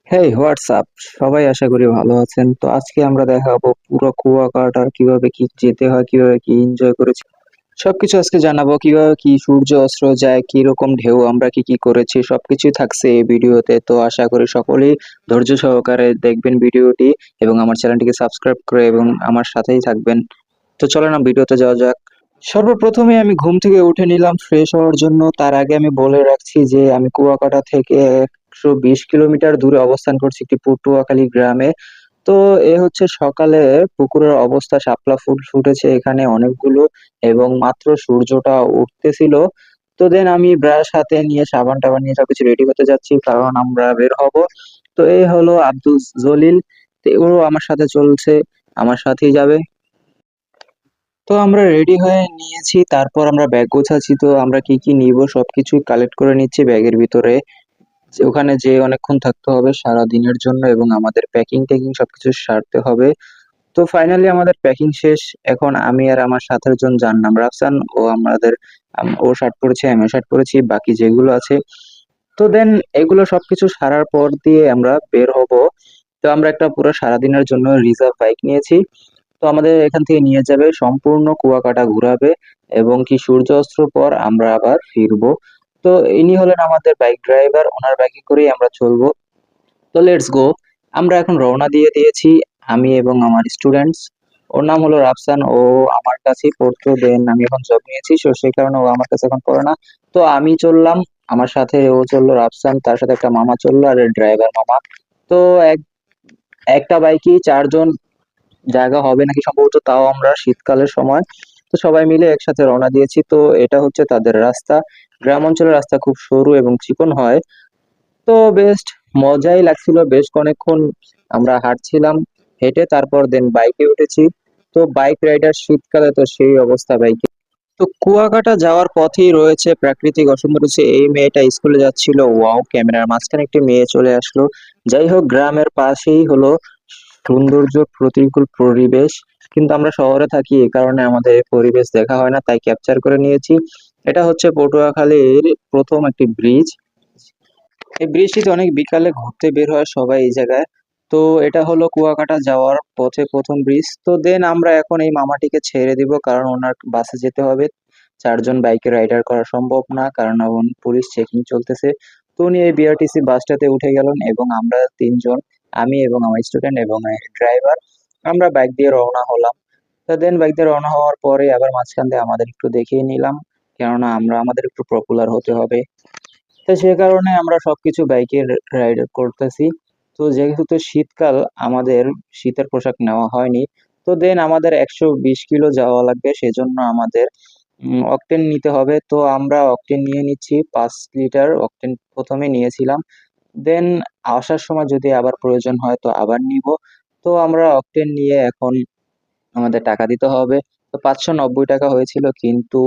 হেই WhatsApp, সবাই আশা করি ভালো আছেন। তো আজকে আমরা দেখাবো পুরো কুয়াকাটা কিভাবে কি যেতে হয়, কিভাবে কি এনজয় করেছি, সবকিছু আজকে জানাবো। কিভাবে কি সূর্য অস্ত যায়, কি রকম ঢেউ, আমরা কি কি করেছি, সবকিছুই থাকছে এই ভিডিওতে। তো আশা করি সকলেই ধৈর্য সহকারে দেখবেন ভিডিওটি এবং আমার চ্যানেলটিকে সাবস্ক্রাইব করে এবং আমার সাথেই থাকবেন। তো চলেন না ভিডিওতে যাওয়া যাক। সর্বপ্রথমে আমি ঘুম থেকে উঠে নিলাম ফ্রেশ হওয়ার জন্য। তার আগে আমি বলে রাখছি যে আমি কুয়াকাটা থেকে 120 কিলোমিটার দূরে অবস্থান করছি, একটি পটুয়াখালী গ্রামে। তো এ হচ্ছে সকালে পুকুরের অবস্থা, শাপলা ফুল ফুটেছে এখানে অনেকগুলো এবং মাত্র সূর্যটা উঠতেছিল। তো দেন আমি ব্রাশ হাতে নিয়ে সাবান টাবান নিয়ে সবকিছু রেডি হতে যাচ্ছি, কারণ আমরা বের হব। তো এই হলো আব্দুল জলিল, তো ও আমার সাথে চলছে, আমার সাথেই যাবে। তো আমরা রেডি হয়ে নিয়েছি, তারপর আমরা ব্যাগ গোছাচ্ছি। তো আমরা কি কি নিব সবকিছুই কালেক্ট করে নিচ্ছি ব্যাগের ভিতরে। যে ওখানে যে অনেকক্ষণ থাকতে হবে সারা দিনের জন্য এবং আমাদের প্যাকিং ট্যাকিং সবকিছু সারতে হবে। তো ফাইনালি আমাদের প্যাকিং শেষ। এখন আমি আর আমার সাথের জন, যার নাম রাফসান, ও আমাদের ও শার্ট পরেছে, আমিও শার্ট পরেছি, বাকি যেগুলো আছে। তো দেন এগুলো সবকিছু সারার পর দিয়ে আমরা বের হব। তো আমরা একটা পুরো সারাদিনের জন্য রিজার্ভ বাইক নিয়েছি। তো আমাদের এখান থেকে নিয়ে যাবে, সম্পূর্ণ কুয়াকাটা ঘুরাবে এবং কি সূর্য অস্ত্র পর আমরা আবার ফিরবো। তো ইনি হলেন আমাদের বাইক ড্রাইভার, ওনার বাইকে করেই আমরা চলবো। তো লেটস গো। আমরা এখন রওনা দিয়ে দিয়েছি, আমি এবং আমার স্টুডেন্টস। ওর নাম হলো রাফসান, ও আমার কাছেই পড়তো, দেন আমি এখন জব নিয়েছি, তো সেই কারণে ও আমার কাছে এখন পড়ে না। তো আমি চললাম, আমার সাথে ও চললো রাফসান, তার সাথে একটা মামা চললো আর ড্রাইভার মামা। তো এক একটা বাইকেই চারজন জায়গা হবে নাকি সম্ভবত, তাও আমরা শীতকালের সময়। তো সবাই মিলে একসাথে রওনা দিয়েছি। তো এটা হচ্ছে তাদের রাস্তা। গ্রাম অঞ্চলের রাস্তা খুব সরু এবং চিকন হয়। তো বেশ মজাই লাগছিল, বেশ অনেকক্ষণ আমরা হাঁটছিলাম, হেঁটে তারপর দেন বাইকে উঠেছি। তো বাইক রাইডার শীতকালে তো সেই অবস্থা বাইকে। তো কুয়াকাটা যাওয়ার পথেই রয়েছে প্রাকৃতিক অসুন্দর রয়েছে। এই মেয়েটা স্কুলে যাচ্ছিল, ওয়াও, ক্যামেরার মাঝখানে একটি মেয়ে চলে আসলো। যাই হোক, গ্রামের পাশেই হলো সৌন্দর্য, প্রতিকূল পরিবেশ। কিন্তু আমরা শহরে থাকি, এই কারণে আমাদের এই পরিবেশ দেখা হয় না, তাই ক্যাপচার করে নিয়েছি। এটা হচ্ছে পটুয়াখালীর প্রথম একটি ব্রিজ। এই বৃষ্টিতে অনেক বিকালে ঘুরতে বের হয় সবাই এই জায়গায়। তো এটা হলো কুয়াকাটা যাওয়ার পথে প্রথম ব্রিজ। তো দেন আমরা এখন এই মামাটিকে ছেড়ে দিব, কারণ ওনার বাসে যেতে হবে। চারজন বাইকে রাইডার করা সম্ভব না, কারণ এখন পুলিশ চেকিং চলতেছে। তো উনি এই বিআরটিসি বাসটাতে উঠে গেলেন এবং আমরা তিনজন, আমি এবং আমার স্টুডেন্ট এবং ড্রাইভার, আমরা বাইক দিয়ে রওনা হলাম। তো দেন বাইক দিয়ে রওনা হওয়ার পরে আবার মাঝখান দিয়ে আমাদের একটু দেখিয়ে নিলাম, কেননা আমাদের একটু পপুলার হতে হবে। তো সে কারণে আমরা সবকিছু বাইকে রাইড করতেছি। তো যেহেতু শীতকাল, আমাদের শীতের পোশাক নেওয়া হয়নি। তো দেন আমাদের 120 কিলো যাওয়া লাগবে, সেজন্য আমাদের অকটেন নিতে হবে। তো আমরা অকটেন নিয়ে নিচ্ছি, 5 লিটার অকটেন প্রথমে নিয়েছিলাম। দেন আসার সময় যদি আবার প্রয়োজন হয় তো আবার নিব। তো আমরা অকটেন নিয়ে এখন আমাদের টাকা দিতে হবে। তো 590 টাকা হয়েছিল, কিন্তু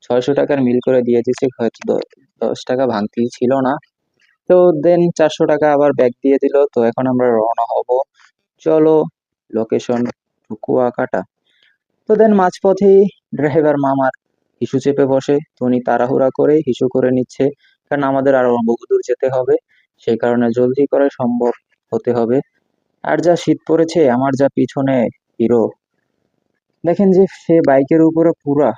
600 টাকার মিল করে দিয়ে দিয়েছি, হয়তো 10 টাকা ভাঙতি ছিল না। তো দেন 400 টাকা আবার ব্যাক দিয়ে দিল। তো এখন আমরা রওনা হব, চলো লোকেশন কুয়াকাটা। তো দেন মাঝপথেই ড্রাইভার মামার হিসু চেপে বসে, তো উনি তাড়াহুড়া করে হিসু করে নিচ্ছে, কারণ আমাদের আরো বহু দূর যেতে হবে, সেই কারণে জলদি করে সম্ভব হতে হবে। আর যা শীত পড়েছে, আমার যা পিছনে হিরো, দেখেন যে সে বাইকের উপরে পুরা,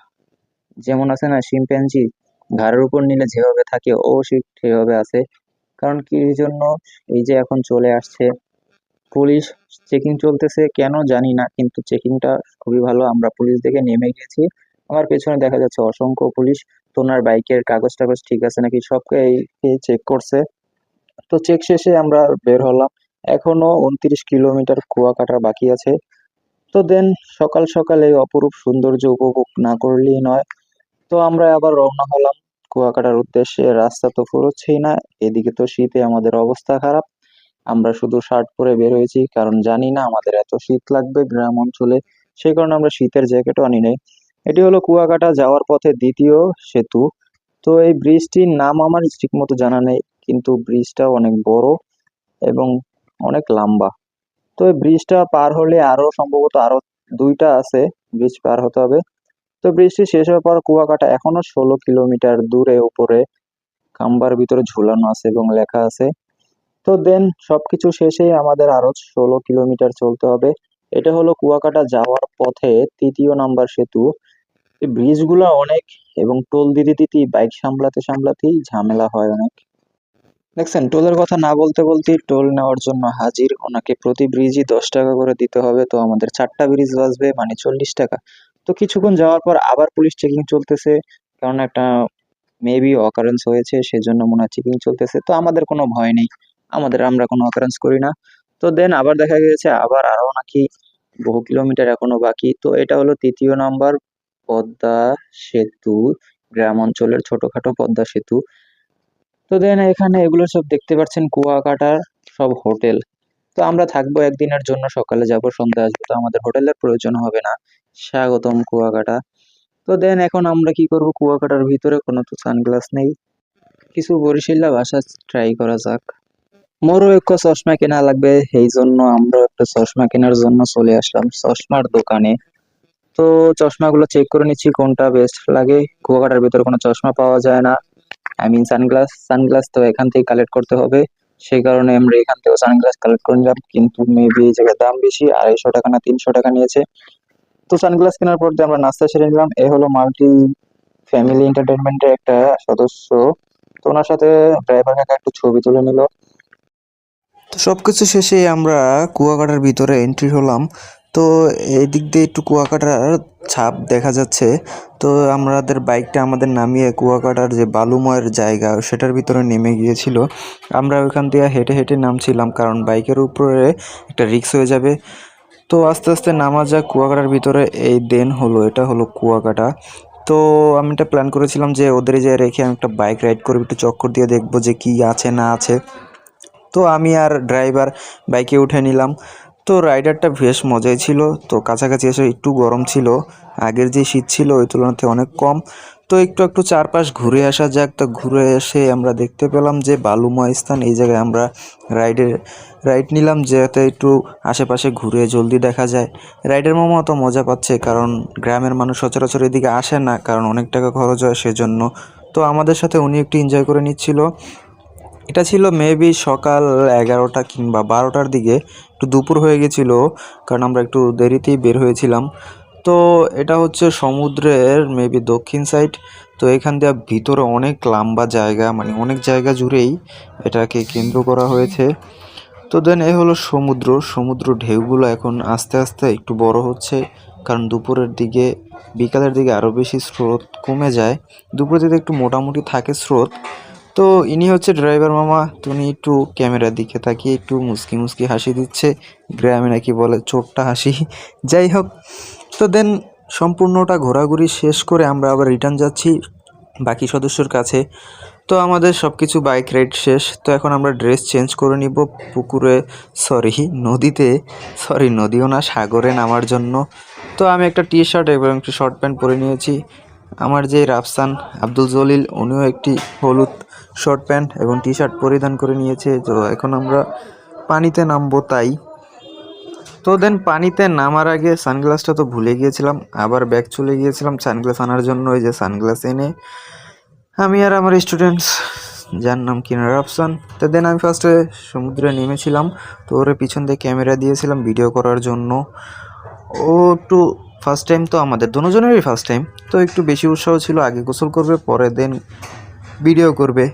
যেমন আছে না শিম্প্যাঞ্জি, ঘাড়ের উপর নিলে যেভাবে থাকে ও সেভাবে আছে। কারণ কি জন্য, এই যে এখন চলে আসছে পুলিশ, চেকিং চলতেছে কেন জানি না, কিন্তু চেকিংটা খুবই ভালো। আমরা পুলিশ দেখে নেমে গেছি, আমার পেছনে দেখা যাচ্ছে অসংখ্য পুলিশ। তো ওনার বাইকের কাগজ টাগজ ঠিক আছে নাকি সবকে চেক করছে। তো চেক শেষে আমরা বের হলাম। এখনো 29 কিলোমিটার কুয়াকাটা বাকি আছে। তো দেন সকাল সকাল এই অপরূপ সৌন্দর্য উপভোগ না করলেই নয়। তো আমরা আবার রওনা হলাম কুয়াকাটার উদ্দেশ্যে। রাস্তা তো ফুরোচ্ছেই না, এদিকে তো শীতে আমাদের অবস্থা খারাপ। আমরা শুধু শার্ট পরে বের হয়েছি, কারণ জানি না আমাদের এত শীত লাগবে গ্রাম অঞ্চলে, সেই কারণে আমরা শীতের জ্যাকেটও আনি নাই। এটি হলো কুয়াকাটা যাওয়ার পথে দ্বিতীয় সেতু। তো এই ব্রিজটির নাম আমার ঠিক মতো জানা নেই, কিন্তু ব্রিজটা অনেক বড় এবং অনেক লম্বা। তো এই ব্রিজটা পার হলে আরো সম্ভবত আরো দুইটা আছে, ব্রিজ পার হতে হবে। তো বৃষ্টি শেষ হওয়ার পর কুয়াকাটা এখনো 16 কিলোমিটার দূরে উপরে খাম্বার ভিতরে ঝুলানো আছে এবং লেখা আছে। তো দেন সবকিছু শেষে আমাদের আরো 16 কিলোমিটার চলতে হবে। এটা হলো কুয়াকাটা যাওয়ার পথে 3য় নাম্বার সেতু। এই ব্রিজ গুলা অনেক, এবং টোল দিতে দিতে বাইক সামলাতে সামলাতেই ঝামেলা হয় অনেক। দেখছেন, টোলের কথা না বলতে বলতেই টোল নেওয়ার জন্য হাজির। ওনাকে প্রতি ব্রিজই 10 টাকা করে দিতে হবে, তো আমাদের 4টা ব্রিজ বাজবে মানে 40 টাকা। তো কিছুক্ষণ যাওয়ার পর আবার পুলিশ চেকিং চলতেছে, কারণ একটা মেবি অকারেন্স হয়েছে, সেজন্য মনে হয় চেকিং চলতেছে। তো আমাদের কোনো ভয় নেই, আমরা কোনো অকারেন্স করি না। তো দেন আবার দেখা গেছে আবার আরো নাকি বহু কিলোমিটার এখনো বাকি। তো এটা হলো 3য় নাম্বার পদ্মা সেতু, গ্রাম অঞ্চলের ছোটখাটো পদ্মা সেতু। তো দেন এখানে এগুলো সব দেখতে পাচ্ছেন কুয়াকাটার সব হোটেল। তো আমরা থাকবো একদিনের জন্য, সকালে যাব সন্ধ্যা আসবো, তো আমাদের হোটেলের প্রয়োজন হবে না। স্বাগতম কুয়াকাটা। তো দেন এখন আমরা কি করব, কুয়াকাটার ভিতরে কোনো তো সানগ্লাস নেই, কিছু বরিশাল্লা ভাষা ট্রাই করা যাক। মোরও একটা চশমা কেনা লাগবে, এই জন্য আমরা একটা চশমা কেনার জন্য চলে আসলাম চশমার দোকানে। তো চশমাগুলো চেক করে নিচ্ছি কোনটা বেস্ট লাগে। কুয়াকাটার ভিতরে কোনো চশমা পাওয়া যায় না, আই মিন সানগ্লাস তো এখান থেকে কালেক্ট করতে হবে। সেই কারণে আমরা এখান থেকে সানগ্লাস কালেক্ট করে নিলাম, কিন্তু মেবি এই জায়গায় দাম বেশি, 250 টাকা না 300 টাকা নিয়েছে। তো সানগ্লাস কেনার পর দিয়ে আমরা নাস্তা সেরে নিলাম। এ হলো মাল্টি ফ্যামিলি এন্টারটেনমেন্টের একটা সদস্য, তো ওনার সাথে ড্রাইভার কাকা একটু ছবি তুলে নিল। তো সবকিছু শেষে আমরা কুয়াকাটার ভিতরে এন্ট্রি হলাম। তো এই দিক দিয়ে একটু কুয়াকাটার ছাপ দেখা যাচ্ছে। তো আমাদের বাইকটা আমাদের নামিয়ে কুয়াকাটার যে বালুময়ের জায়গা সেটার ভিতরে নেমে গিয়েছিল। আমরা ওইখান থেকে হেঁটে হেঁটে নামছিলাম, কারণ বাইকের উপরে একটা রিস্ক হয়ে যাবে। তো আস্তে আস্তে নামা যাক কুয়াকাটার ভিতরে। এই দেন হলো, এটা হলো কুয়াকাটা। তো আমি একটা প্ল্যান করেছিলাম যে ওদের যে রেখে আমি একটা বাইক রাইড করবো, একটু চক্কর দিয়ে দেখবো যে কি আছে না আছে। তো আমি আর ড্রাইভার বাইকে উঠে নিলাম। তো রাইডারটা বেশ মজাই ছিল। তো কাছাকাছি এসে একটু গরম ছিল, আগের যে শীত ছিল ওই তুলনাতে অনেক কম। তো একটু একটু চারপাশ ঘুরে আসা যাক। তো ঘুরে এসে আমরা দেখতে পেলাম যে বালুময় স্থান, এই জায়গায় আমরা রাইড নিলাম যাতে একটু আশেপাশে ঘুরে জলদি দেখা যায়। রাইডের মামা তো মজা পাচ্ছে, কারণ গ্রামের মানুষ সচরাচর এদিকে আসে না, কারণ অনেক টাকা খরচ হয় সেজন্য। তো আমাদের সাথে উনি একটু এনজয় করে নিচ্ছিল। এটা ছিল মেবি সকাল 11টা কিংবা 12টার দিকে, একটু দুপুর হয়ে গেছিল, কারণ আমরা একটু দেরিতেই বের হয়েছিলাম। তো এটা হচ্ছে সমুদ্রের মেবি দক্ষিণ সাইড। তো এখান দিয়ে ভিতরে অনেক লম্বা জায়গা, মানে অনেক জায়গা জুড়েই এটাকে কেন্দ্র করা হয়েছে। তো দেন এ হলো সমুদ্র ঢেউগুলো এখন আস্তে আস্তে একটু বড় হচ্ছে, কারণ দুপুরের দিকে বিকালের দিকে আরও বেশি স্রোত কমে যায়, দুপুরের দিকে একটু মোটামুটি থাকে স্রোত। তো ইনি হচ্ছে ড্রাইভার মামা, তো উনি একটু ক্যামেরার দিকে তাকিয়ে একটু মুচকি মুচকি হাসি দিচ্ছে, গ্রামে নাকি বলে ছোট্ট হাসি। যাই হোক, তো দেন সম্পূর্ণটা ঘোরাঘুরি শেষ করে আমরা আবার রিটার্ন যাচ্ছি বাকি সদস্যর কাছে। তো আমাদের সব কিছু বাইক রাইড শেষ। তো এখন আমরা ড্রেস চেঞ্জ করে নিব পুকুরে, সরি নদীতে, নদীও না, সাগরে নামার জন্য। তো আমি একটা টি শার্ট এবং একটি শর্ট প্যান্ট পরে নিয়েছি। আমার যে রাফসান আব্দুল জলিল, উনিও একটি হলুদ শর্ট প্যান্ট এবং টি শার্ট পরিধান করে নিয়েছে। তো এখন আমরা পানিতে নামবো তাই। তো দেন পানিতে নামার আগে সানগ্লাসটা তো ভুলে গিয়েছিলাম, আবার ব্যাগ চলে গিয়েছিলাম সানগ্লাস আনার জন্য। ওই যে সানগ্লাস এনে আমি আর আমার স্টুডেন্টস, যার নাম কিনা রাফসান। তো দেন আমি ফার্স্টে সমুদ্রে নেমেছিলাম। তো ওরে পিছন দিয়ে ক্যামেরা দিয়েছিলাম ভিডিও করার জন্য। ও একটু ফার্স্ট টাইম, তো আমাদের দুজনেরই ফার্স্ট টাইম, তো একটু বেশি উৎসাহ ছিল, আগে গোসল করবে পরে দেন ভিডিও করবে।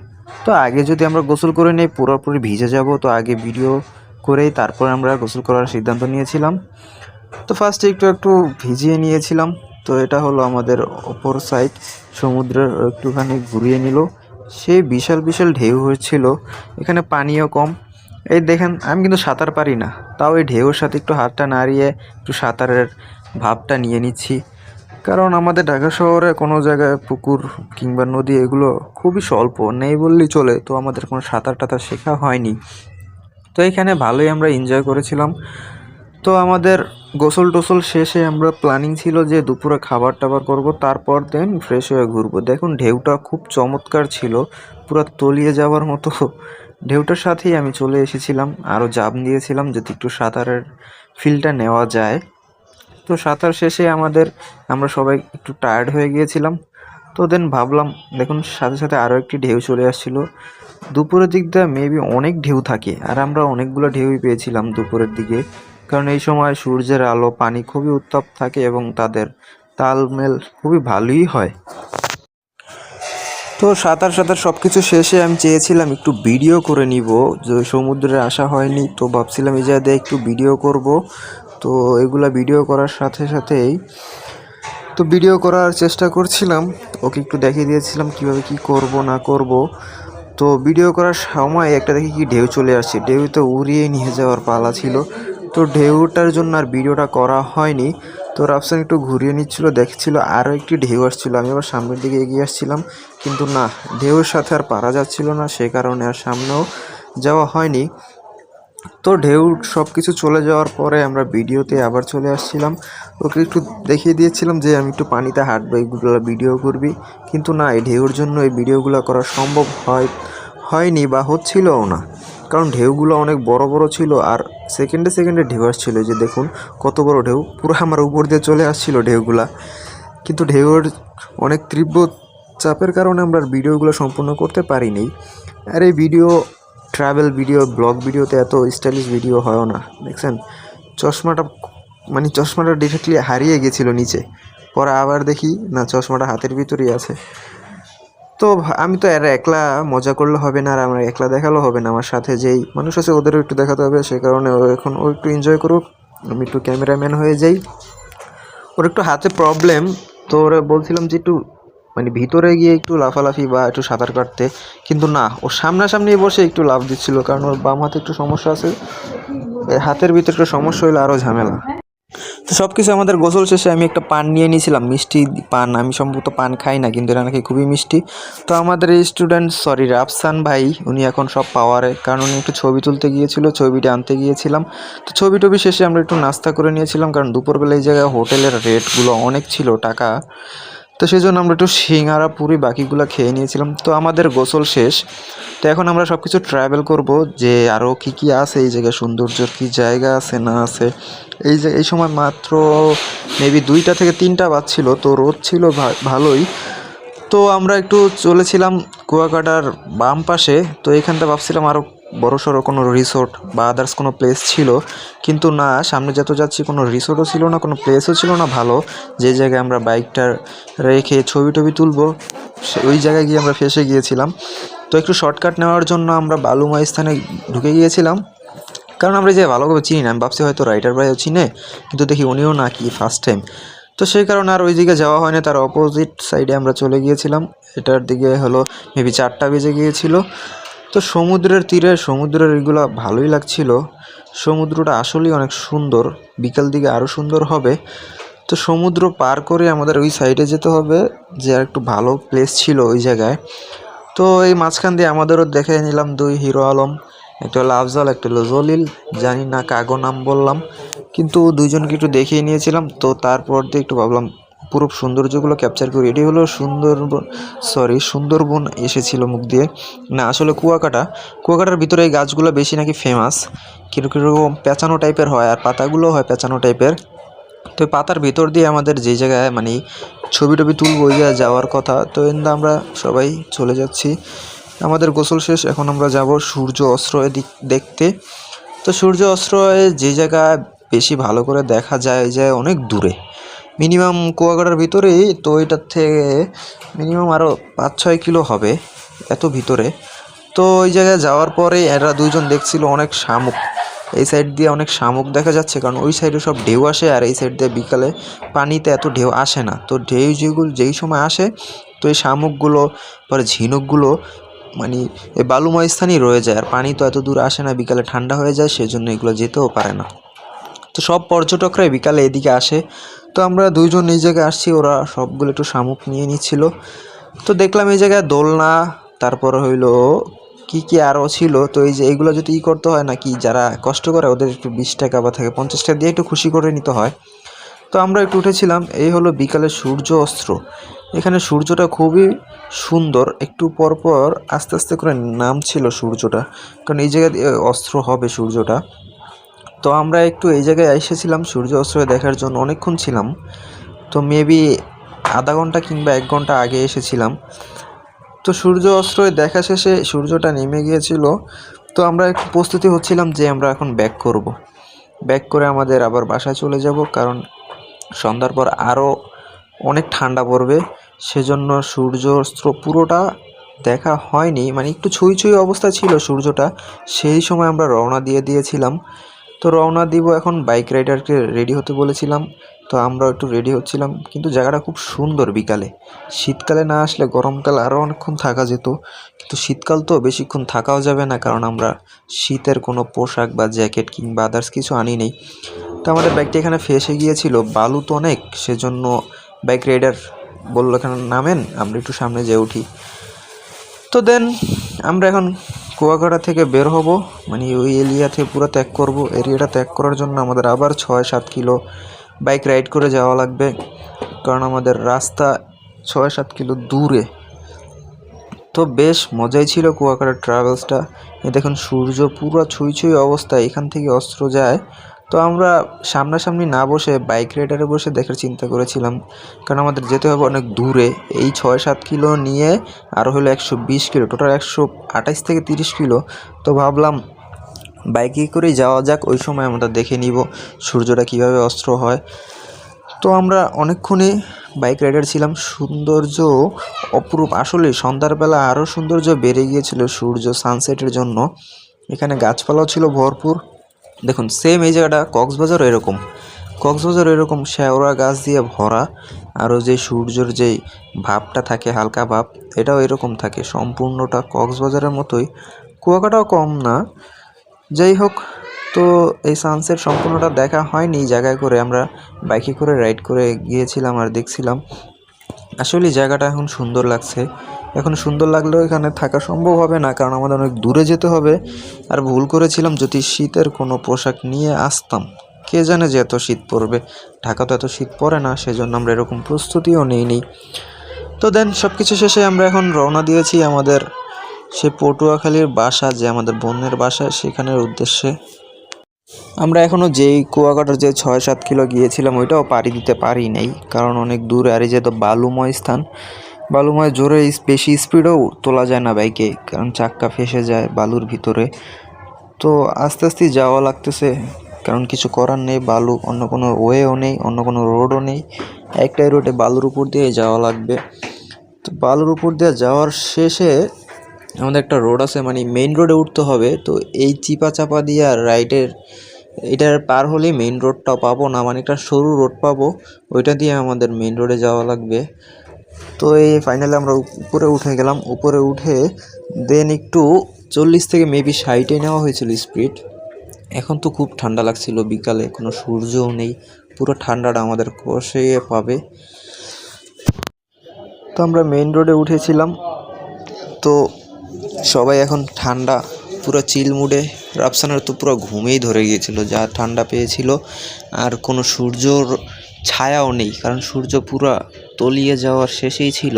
তো আগে যদি আমরা গোসল করে নিই পুরোপুরি ভিজে যাব, তো আগে ভিডিও করেই তারপর আমরা গোসল করার সিদ্ধান্ত নিয়েছিলাম। তো ফার্স্টে একটু একটু ভিজিয়ে নিয়েছিলাম। তো এটা হলো আমাদের অপর সাইড, সমুদ্রের একটুখানি ঘুরিয়ে নিল। সেই বিশাল বিশাল ঢেউ হয়েছিল, এখানে পানিও কম। এই দেখেন, আমি কিন্তু সাঁতার পারি না, তাও এই ঢেউর সাথে একটু হাতটা নাড়িয়ে একটু সাঁতারের ভাবটা নিয়ে নিচ্ছি। কারণ আমাদের ঢাকা শহরে কোনো জায়গায় পুকুর কিংবা নদী এগুলো খুবই স্বল্প, নেই বললেই চলে। তো আমাদের কোনো সাঁতার টাতার শেখা হয়নি। তো এখানে ভালোই আমরা এনজয় করেছিলাম। তো আমাদের গোসল টোসল শেষে আমরা প্ল্যানিং ছিল যে দুপুরে খাবার টাবার করব, তারপর দেন ফ্রেশ হয়ে ঘুরবো। দেখুন ঢেউটা খুব চমৎকার ছিল, পুরো তলিয়ে যাওয়ার মতো। ঢেউটার সাথেই আমি চলে এসেছিলাম, আরও জাম দিয়েছিলাম যদি একটু সাঁতারের ফিলটা নেওয়া যায়। তো সাঁতার শেষে আমরা সবাই একটু টায়ার্ড হয়ে গিয়েছিলাম। তো দেন ভাবলাম, দেখুন সাথে সাথে আরও একটি ঢেউ চলে আসছিল। দুপুরের দিক দিয়ে মেবি অনেক ঢেউ থাকে, আর আমরা অনেকগুলো ঢেউই পেয়েছিলাম দুপুরের দিকে, কারণ এই সময় সূর্যের আলো পানি খুবই উত্তাপ থাকে এবং তাদের তালমেল খুবই ভালোই হয়। তো সাঁতার সাঁতার সব কিছু শেষে আমি চেয়েছিলাম একটু ভিডিও করে নিব, যে সমুদ্রে আসা হয়নি, তো ভাবছিলাম এই জায়গায় একটু ভিডিও করব। তো এগুলা ভিডিও করার সাথে সাথেই ভিডিও করার চেষ্টা করছিলাম, ওকে একটু দেখিয়ে দিয়েছিলাম কিভাবে কি করব না করব। তো ভিডিও করার সময় একটা দেখি কি ঢেউ চলে আসছে, ঢেউতে উড়িয়ে নিয়ে যাওয়ার পালা ছিল। তো ঢেউটার জন্য আর ভিডিওটা করা হয়নি। তো রাফসান একটু ঘুরিয়ে নিচ্ছিল, দেখছিল আরও একটি ঢেউ আসছিল, আমি আবার সামনের দিকে এগিয়ে আসছিলাম, কিন্তু না, ঢেউয়ের সাথে আর পারা যাচ্ছিল না, সে কারণে আর সামনেও যাওয়া হয়নি। তো ঢেউ সব কিছু চলে যাওয়ার পরে আমরা ভিডিওতে আবার চলে আসছিলাম, ওকে একটু দেখিয়ে দিয়েছিলাম যে আমি একটু পানিতে হাঁটবো, এইগুলো ভিডিও করবি, কিন্তু না, এই ঢেউর জন্য এই ভিডিওগুলো করা সম্ভব হয়নি বা হচ্ছিলও না, কারণ ঢেউগুলো অনেক বড় বড় ছিল, আর সেকেন্ডে সেকেন্ডে ঢেউ আসছিল। যে দেখুন কত বড় ঢেউ, পুরো আমার উপর দিয়ে চলে আসছিল ঢেউগুলা, কিন্তু ঢেউয়ের অনেক তীব্র চাপের কারণে আমরা ভিডিওগুলো সম্পূর্ণ করতে পারিনি। আর এই ভিডিও, ট্রাভেল ভিডিও, ব্লগ ভিডিওতে এত স্টাইলিশ ভিডিও হয়ও না। দেখছেন চশমাটা, মানে চশমাটা ডিরেক্টলি হারিয়ে গেছিলো নিচে, পরে আবার দেখি না চশমাটা হাতের ভিতরেই আছে। তো আমি তো আর একলা মজা করলে হবে না, আর আমার একলা দেখালেও হবে না, আমার সাথে যেই মানুষ আছে ওদেরও একটু দেখাতে হবে, সে কারণে ও একটু এনজয় করুক, আমি একটু ক্যামেরাম্যান হয়ে যাই। ওর একটু হাতে প্রবলেম, তো ওরা বলছিলাম যে একটু মানে ভিতরে গিয়ে একটু লাফালাফি বা একটু সাঁতার কাটতে, কিন্তু না, ও সামনাসামনি বসে একটু লাফ দিচ্ছিল, কারণ ওর বাম হাতে একটু সমস্যা আছে, হাতের ভিতরে একটু সমস্যা হলে আরও ঝামেলা। তো সব কিছু আমাদের গোসল শেষে আমি একটা পান নিয়ে নিয়েছিলাম, মিষ্টি পান, আমি সম্ভবত পান খাই না, কিন্তু এটা নাকি খুবই মিষ্টি। তো আমাদের এই স্টুডেন্ট, সরি রাফসান ভাই, উনি এখন সব পাওয়ারে, কারণ উনি একটু ছবি তুলতে গিয়েছিল, ছবিটা আনতে গিয়েছিলাম। তো ছবি টবি শেষে আমরা একটু নাস্তা করে নিয়েছিলাম, কারণ দুপুরবেলা এই জায়গায় হোটেলের রেটগুলো অনেক ছিল টাকা, তো সেই জন্য আমরা একটু সিঙ্গারা পুরি বাকিগুলো খেয়ে নিয়েছিলাম। তো আমাদের গোসল শেষ, তো এখন আমরা সব কিছু ট্রাভেল করব, যে আরও কী কী আছে এই জায়গায়, সৌন্দর্যর কী জায়গা আছে না আছে। এই সময় মাত্র মেবি 2টা থেকে 3টা বাজছিল, তো রোদ ছিল ভালোই। তো আমরা একটু চলেছিলাম কুয়াকাটার বাম পাশে, তো এখানটা ভাবছিলাম আরও বড়সড় কোনো রিসোর্ট বা আদার্স কোনো প্লেস ছিল, কিন্তু না, সামনে যত যাচ্ছি কোনো রিসোর্টও ছিল না, কোনো প্লেসও ছিল না ভালো, যে জায়গায় আমরা বাইকটা রেখে ছবি টবি তুলবো, ওই জায়গায় গিয়ে আমরা ফেসে গিয়েছিলাম। তো একটু শর্টকাট নেওয়ার জন্য আমরা বালুমা স্থানে ঢুকে গিয়েছিলাম, কারণ আমরা যে ভালোভাবে চিনি না, আমি ভাবছি হয়তো রাইডার ভাইও চিনে, কিন্তু দেখি উনিও না, কি ফার্স্ট টাইম। তো সেই কারণে আর ওই দিকে যাওয়া হয়নি, তার অপোজিট সাইডে আমরা চলে গিয়েছিলাম, এটার দিকে হলো মেবি 4টা বেজে গিয়েছিল। তো সমুদ্রের তীরে সমুদ্রের এগুলো ভালোই লাগছিল, সমুদ্রটা আসলেই অনেক সুন্দর, বিকাল দিকে আরও সুন্দর হবে। তো সমুদ্র পার করে আমাদের ওই সাইডে যেতে হবে, যে আর একটু ভালো প্লেস ছিল ওই জায়গায়। তো এই মাঝখান দিয়ে আমাদেরও দেখে নিলাম 2 হিরো আলম, একটা হলো আফজাল, একটা হলো জলিল, জানি না কাগো নাম বললাম, কিন্তু দুইজনকে একটু দেখিয়ে নিয়েছিলাম। তো তারপর দিয়ে একটু ভাবলাম পুরো সৌন্দর্যগুলো ক্যাপচার করি, এটি হলো সুন্দরবন এসেছিল মুখ দিয়ে, না আসলে কুয়াকাটার ভিতরে এই গাছগুলো বেশি নাকি ফেমাস, কীরকম পেঁচানো টাইপের হয়, আর পাতাগুলো হয় পেঁচানো টাইপের। তো পাতার ভিতর দিয়ে আমাদের যে জায়গায় মানে ছবি টবি তুলবো ওই জায়গায় যাওয়ার কথা, তো এন্দা আমরা সবাই চলে যাচ্ছি। আমাদের গোসল শেষ, এখন আমরা যাব সূর্য অস্ত দেখতে। তো সূর্য অস্ত যে জায়গায় বেশি ভালো করে দেখা যায় যায় অনেক দূরে, মিনিমাম কুয়াকাটার ভিতরেই, তো এটার থেকে মিনিমাম আরও 5-6 কিলো হবে, এত ভিতরে। তো ওই জায়গায় যাওয়ার পরে এরা দুইজন দেখছিল অনেক শামুক, এই সাইড দিয়ে অনেক শামুক দেখা যাচ্ছে, কারণ ওই সাইডে সব ঢেউ আসে, আর এই সাইড দিয়ে বিকালে পানিতে এত ঢেউ আসে না। তো ঢেউ যেই সময় আসে, তো এই শামুকগুলো পরে ঝিনুকগুলো মানে এই বালুময় স্থানেই রয়ে যায়, আর পানি তো এত দূর আসে না, বিকালে ঠান্ডা হয়ে যায়, সেজন্য এগুলো যেতেও পারে না। তো সব পর্যটকরাই বিকালে এদিকে আসে, তো আমরা দুইজন এই জায়গায় আসছি, ওরা সবগুলো একটু শামুক নিয়ে নিচ্ছিল। তো দেখলাম এই জায়গায় দোলনা, তারপর হইলো কি কি আরও ছিল। তো এই যে এইগুলো যদি করতে হয় নাকি, যারা কষ্ট করে ওদের একটু 20 টাকা বা থেকে 50 টাকা দিয়ে একটু খুশি করে নিতে হয়। তো আমরা একটু উঠেছিলাম, এই হলো বিকালের সূর্য অস্ত, এখানে সূর্যটা খুবই সুন্দর, একটু পর পর আস্তে আস্তে করে নামছিল সূর্যটা, কারণ এই জায়গায় অস্ত্র হবে সূর্যটা। তো আমরা একটু এই জায়গায় এসেছিলাম সূর্য অস্ত দেখার জন্য, অনেকক্ষণ ছিলাম, তো মেবি আধা ঘন্টা কিংবা 1 ঘন্টা আগে এসেছিলাম। তো সূর্য অস্ত্রয় দেখা শেষে সূর্যটা নেমে গিয়েছিল। তো আমরা একটু প্রস্তুতি হচ্ছিলাম যে আমরা এখন ব্যাক করব। ব্যাক করে আমাদের আবার বাসায় চলে যাব, কারণ সন্ধ্যার পর আরও অনেক ঠান্ডা পড়বে। সেজন্য সূর্য অস্ত্র পুরোটা দেখা হয়নি, মানে একটু ছুঁই ছুঁই অবস্থা ছিল সূর্যটা। সেই সময় আমরা রওনা দিয়েছিলাম। তো রওনা দিব এখন, বাইক রাইডারকে রেডি হতে বলেছিলাম। তো আমরাও একটু রেডি হচ্ছিলাম, কিন্তু জায়গাটা খুব সুন্দর। বিকালে, শীতকালে না আসলে গরমকালে আরও অনেকক্ষণ থাকা যেত, কিন্তু শীতকাল তো বেশিক্ষণ থাকাও যাবে না, কারণ আমরা শীতের কোনো পোশাক বা জ্যাকেট কিংবা আদার্স কিছু আনি নেই। তো আমাদের বাইকটা এখানে ফেসে গিয়েছিল, বালু তো অনেক, সেজন্য বাইক রাইডার বললো এখানে নামেন, আমরা একটু সামনে যেয়ে উঠি। তো দেন আমরা এখন কুয়াকাটা থেকে বের হব, মানে ওই এরিয়া থেকে পুরো ত্যাগ করব। এরিয়াটা ত্যাগ করার জন্য আমাদের আবার 6-7 কিলো বাইক রাইড করে যাওয়া লাগবে, কারণ আমাদের রাস্তা 6-7 কিলো দূরে। তো বেশ মজাই ছিল কুয়াকাটার ট্রাভেলসটা। দেখুন সূর্য পুরো ছুঁই ছুঁই অবস্থায় এখান থেকে অস্ত্র যায়। তো আমরা সামনাসামনি না বসে বাইক রাইডারে বসে দেখার চিন্তা করেছিলাম, কারণ আমাদের যেতে হবে অনেক দূরে। এই 6-7 কিলো নিয়ে আরও হলো 120 কিলো, টোটাল 128 থেকে 30 কিলো। তো ভাবলাম বাইকে করেই যাওয়া যাক, ওই সময় আমরা দেখে নিব সূর্যটা কিভাবে অস্ত্র হয়। তো আমরা অনেকক্ষণই বাইক রাইডার ছিলাম। সৌন্দর্য অপরূপ, আসলে সন্ধ্যার বেলা আরও সৌন্দর্য বেড়ে গিয়েছিল সূর্য সানসেটের জন্য। এখানে গাছপালাও ছিল ভরপুর। দেখুন সেম এই জায়গাটা কক্সবাজার এরকম শেওড়া গাছ দিয়ে ভরা, আরও যে সূর্যের যেই ভাবটা থাকে, হালকা ভাব, এটাও এরকম থাকে। সম্পূর্ণটা কক্সবাজারের মতোই, কুয়াকাটাও কম না। যাই হোক, তো এই সানসেট সম্পূর্ণটা দেখা হয়নি জায়গায় করে, আমরা বাইকে করে রাইড করে গিয়েছিলাম আর দেখছিলাম। আসলে জায়গাটা এখন সুন্দর লাগছে। এখন সুন্দর লাগলেও এখানে থাকা সম্ভব হবে না, কারণ আমাদের অনেক দূরে যেতে হবে। আর ভুল করেছিলাম, যদি শীতের কোনো পোশাক নিয়ে আসতাম, কে জানে যে এত শীত পড়বে। ঢাকা তো এত শীত পড়ে না, সেজন্য আমরা এরকম প্রস্তুতিও নিইনি। তো দেন সব কিছু শেষে আমরা এখন রওনা দিয়েছি আমাদের সে পটুয়াখালীর বাসা, যে আমাদের বোনের বাসা, সেখানের উদ্দেশ্যে। আমরা এখনও যেই কুয়াকাটার যে 6-7 কিলো গিয়েছিলাম ওইটাও পাড়ি দিতে পারি নাই, কারণ অনেক দূরে। আর এই যে তো বালুময় স্থান, বালুময় জোরে বেশি স্পিডেও তোলা যায় না বাইকে, কারণ চাক্কা ফেসে যায় বালুর ভিতরে। তো আস্তে আস্তে যাওয়া লাগতেছে, কারণ কিছু করার নেই। বালু, অন্য কোনো ওয়েও নেই, অন্য কোনো রোডও নেই, একটাই রোডে বালুর উপর দিয়ে যাওয়া লাগবে। তো বালুর উপর দিয়ে যাওয়ার শেষে আমাদের একটা রোড আছে, মানে মেইন রোডে উঠতে হবে। তো এই চিপা চাপা দিয়ে রাইডের এটার পার হলেই মেইন রোডটাও পাবো না, মানে একটা সরু রোড পাবো, ওইটা দিয়ে আমাদের মেইন রোডে যাওয়া লাগবে। তো এই ফাইনালি আমরা উপরে উঠে গেলাম। উপরে উঠে দেন একটু 40 থেকে মেবি 60 নেওয়া হয়েছিল স্পিড। এখন তো খুব ঠান্ডা লাগছিল, বিকালে কোনো সূর্যও নেই, পুরো ঠান্ডাটা আমাদের কষে পাবে। তো আমরা মেইন রোডে উঠেছিলাম। তো সবাই এখন ঠান্ডা পুরো চিল মুডে। রাফসানের তো পুরো ঘুমেই ধরে গিয়েছিল, যা ঠান্ডা পেয়েছিল। আর কোনো সূর্যর ছায়াও নেই, কারণ সূর্য পুরো তলিয়ে যাওয়ার শেষেই ছিল।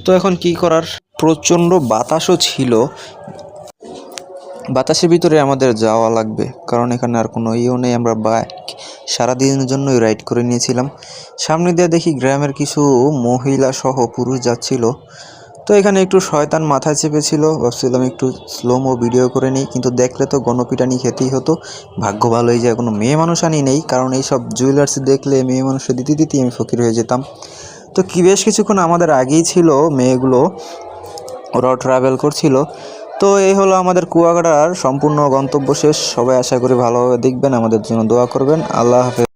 তো এখন কি করার, প্রচণ্ড বাতাসও ছিল, বাতাসের ভিতরে আমাদের যাওয়া লাগবে, কারণ এখানে আর কোনো ইয়েও নেই। আমরা বাইক সারাদিনের জন্যই রাইড করে নিয়েছিলাম। সামনে দিয়ে দেখি গ্রামের কিছু মহিলা সহ পুরুষ যাচ্ছিল। তো এখানে একটু শয়তান মাথায় চেপেছিল, ভাবছিলাম একটু স্লোমো ভিডিও করে নিই, কিন্তু দেখলে তো গণপিটানি খেতেই হতো। ভাগ্য ভালোই যে কোনো মেয়ে মানুষ আনি নেই, কারণ এইসব জুয়েলার্স দেখলে মেয়ে মানুষের দিতে আমি ফকির হয়ে যেতাম। তো কি বেশ কিছুক্ষণ আমাদের আগেই ছিল মেয়েগুলো, ওরাও ট্রাভেল করছিল। তো এই হলো আমাদের কুয়াকাটার সম্পূর্ণ গন্তব্য শেষ। সবাই আশা করি ভালোভাবে দেখবেন, আমাদের জন্য দোয়া করবেন। আল্লাহ হাফেজ।